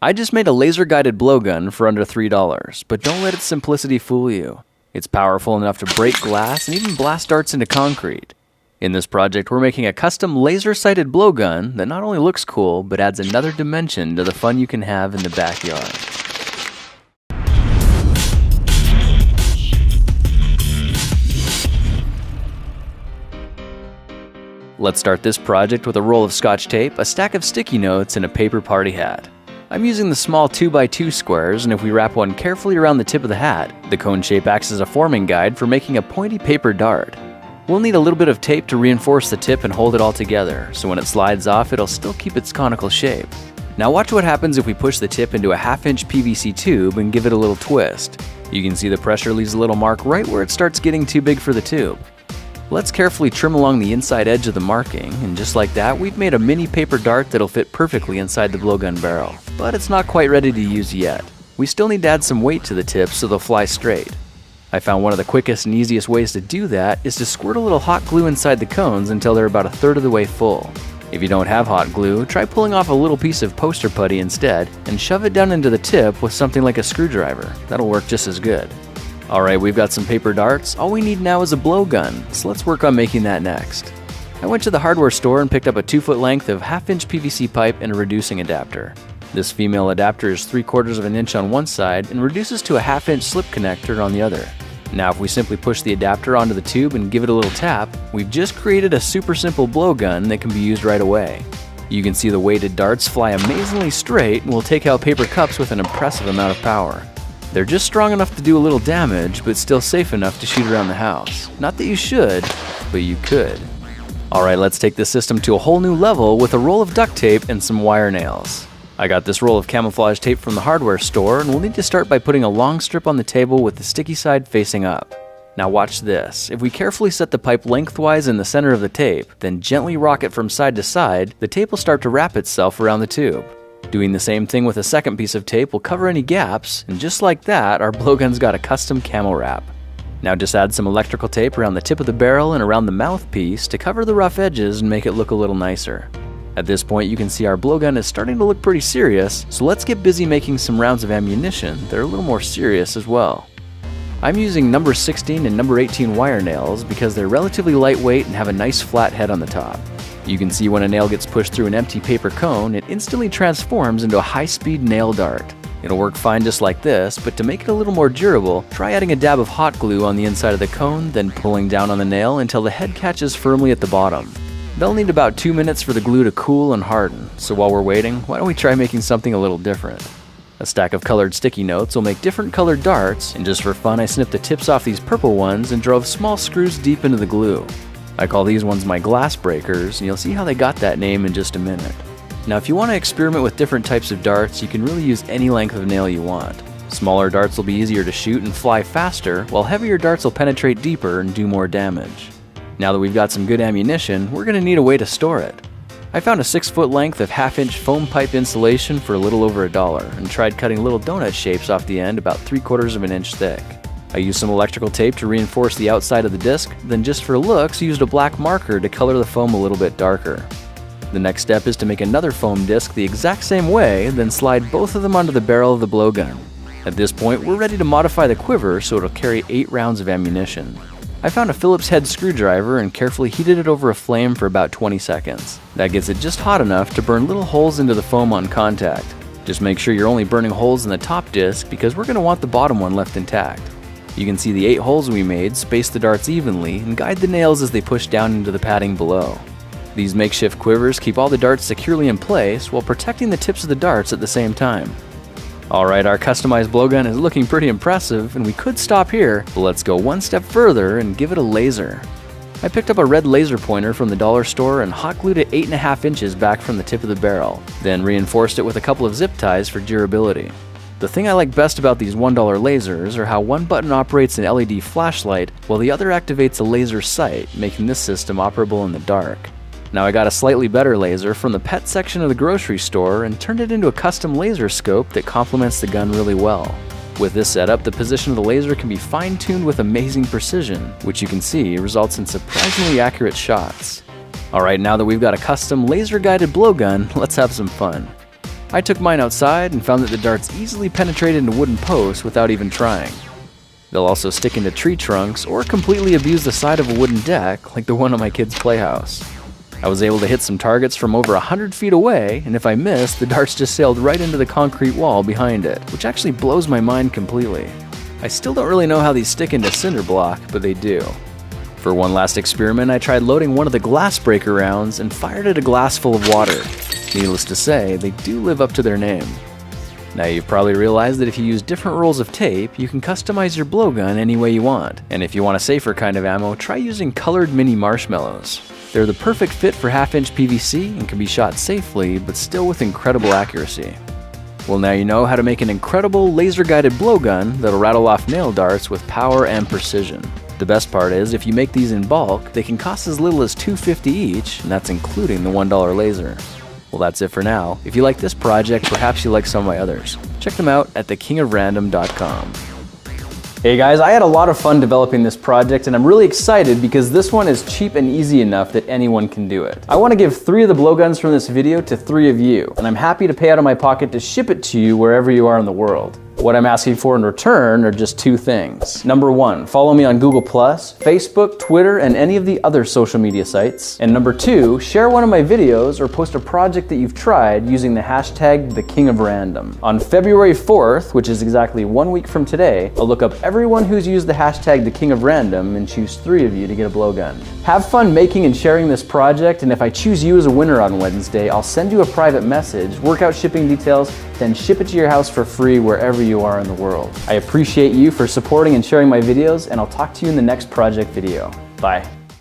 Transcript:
I just made a laser-guided blowgun for under $3, but don't let its simplicity fool you. It's powerful enough to break glass and even blast darts into concrete. In this project, we're making a custom laser-sighted blowgun that not only looks cool, but adds another dimension to the fun you can have in the backyard. Let's start this project with a roll of Scotch tape, a stack of sticky notes, and a paper party hat. I'm using the small 2x2 squares, and if we wrap one carefully around the tip of the hat, the cone shape acts as a forming guide for making a pointy paper dart. We'll need a little bit of tape to reinforce the tip and hold it all together, so when it slides off, it'll still keep its conical shape. Now watch what happens if we push the tip into a 1/2-inch PVC tube and give it a little twist. You can see the pressure leaves a little mark right where it starts getting too big for the tube. Let's carefully trim along the inside edge of the marking, and just like that, we've made a mini paper dart that'll fit perfectly inside the blowgun barrel. But it's not quite ready to use yet. We still need to add some weight to the tips so they'll fly straight. I found one of the quickest and easiest ways to do that is to squirt a little hot glue inside the cones until they're about 1/3 of the way full. If you don't have hot glue, try pulling off a little piece of poster putty instead and shove it down into the tip with something like a screwdriver. That'll work just as good. Alright, we've got some paper darts. All we need now is a blowgun, so let's work on making that next. I went to the hardware store and picked up a 2-foot length of 1/2-inch PVC pipe and a reducing adapter. This female adapter is 3/4 of an inch on one side and reduces to a 1/2-inch slip connector on the other. Now if we simply push the adapter onto the tube and give it a little tap, we've just created a super simple blowgun that can be used right away. You can see the weighted darts fly amazingly straight and will take out paper cups with an impressive amount of power. They're just strong enough to do a little damage, but still safe enough to shoot around the house. Not that you should, but you could. Alright, let's take this system to a whole new level with a roll of duct tape and some wire nails. I got this roll of camouflage tape from the hardware store, and we'll need to start by putting a long strip on the table with the sticky side facing up. Now watch this. If we carefully set the pipe lengthwise in the center of the tape, then gently rock it from side to side, the tape will start to wrap itself around the tube. Doing the same thing with a second piece of tape will cover any gaps, and just like that, our blowgun's got a custom camo wrap. Now just add some electrical tape around the tip of the barrel and around the mouthpiece to cover the rough edges and make it look a little nicer. At this point, you can see our blowgun is starting to look pretty serious, so let's get busy making some rounds of ammunition that are a little more serious as well. I'm using number 16 and number 18 wire nails because they're relatively lightweight and have a nice flat head on the top. You can see when a nail gets pushed through an empty paper cone, it instantly transforms into a high-speed nail dart. It'll work fine just like this, but to make it a little more durable, try adding a dab of hot glue on the inside of the cone, then pulling down on the nail until the head catches firmly at the bottom. They'll need about 2 minutes for the glue to cool and harden, so while we're waiting, why don't we try making something a little different? A stack of colored sticky notes will make different colored darts, and just for fun I snipped the tips off these purple ones and drove small screws deep into the glue. I call these ones my glass breakers, and you'll see how they got that name in just a minute. Now if you want to experiment with different types of darts, you can really use any length of nail you want. Smaller darts will be easier to shoot and fly faster, while heavier darts will penetrate deeper and do more damage. Now that we've got some good ammunition, we're going to need a way to store it. I found a 6-foot length of 1/2-inch foam pipe insulation for a little over $1 and tried cutting little donut shapes off the end about 3/4 of an inch thick. I used some electrical tape to reinforce the outside of the disc, then just for looks used a black marker to color the foam a little bit darker. The next step is to make another foam disc the exact same way, then slide both of them onto the barrel of the blowgun. At this point, we're ready to modify the quiver so it'll carry 8 rounds of ammunition. I found a Phillips head screwdriver and carefully heated it over a flame for about 20 seconds. That gets it just hot enough to burn little holes into the foam on contact. Just make sure you're only burning holes in the top disc because we're going to want the bottom one left intact. You can see the 8 holes we made, space the darts evenly, and guide the nails as they push down into the padding below. These makeshift quivers keep all the darts securely in place while protecting the tips of the darts at the same time. Alright, our customized blowgun is looking pretty impressive, and we could stop here, but let's go one step further and give it a laser. I picked up a red laser pointer from the dollar store and hot glued it 8.5 inches back from the tip of the barrel, then reinforced it with a couple of zip ties for durability. The thing I like best about these $1 lasers are how one button operates an LED flashlight while the other activates a laser sight, making this system operable in the dark. Now I got a slightly better laser from the pet section of the grocery store and turned it into a custom laser scope that complements the gun really well. With this setup, the position of the laser can be fine-tuned with amazing precision, which you can see results in surprisingly accurate shots. Alright, now that we've got a custom laser-guided blowgun, let's have some fun. I took mine outside and found that the darts easily penetrate into wooden posts without even trying. They'll also stick into tree trunks or completely abuse the side of a wooden deck like the one on my kid's playhouse. I was able to hit some targets from over 100 feet away, and if I missed, the darts just sailed right into the concrete wall behind it, which actually blows my mind completely. I still don't really know how these stick into cinder block, but they do. For one last experiment, I tried loading one of the glass breaker rounds and fired at a glass full of water. Needless to say, they do live up to their name. Now you've probably realized that if you use different rolls of tape, you can customize your blowgun any way you want. And if you want a safer kind of ammo, try using colored mini marshmallows. They're the perfect fit for half-inch PVC and can be shot safely, but still with incredible accuracy. Well, now you know how to make an incredible laser-guided blowgun that'll rattle off nail darts with power and precision. The best part is, if you make these in bulk, they can cost as little as $2.50 each, and that's including the $1 laser. Well, that's it for now. If you like this project, perhaps you like some of my others. Check them out at thekingofrandom.com. Hey guys, I had a lot of fun developing this project, and I'm really excited because this one is cheap and easy enough that anyone can do it. I want to give 3 of the blowguns from this video to 3 of you, and I'm happy to pay out of my pocket to ship it to you wherever you are in the world. What I'm asking for in return are just 2 things. Number 1, follow me on Google+, Facebook, Twitter, and any of the other social media sites. And number 2, share one of my videos or post a project that you've tried using the hashtag #TheKingOfRandom. On February 4th, which is exactly 1 week from today, I'll look up everyone who's used the hashtag #TheKingOfRandom and choose 3 of you to get a blowgun. Have fun making and sharing this project, and if I choose you as a winner on Wednesday, I'll send you a private message, work out shipping details, then ship it to your house for free wherever you are in the world. I appreciate you for supporting and sharing my videos, and I'll talk to you in the next project video. Bye.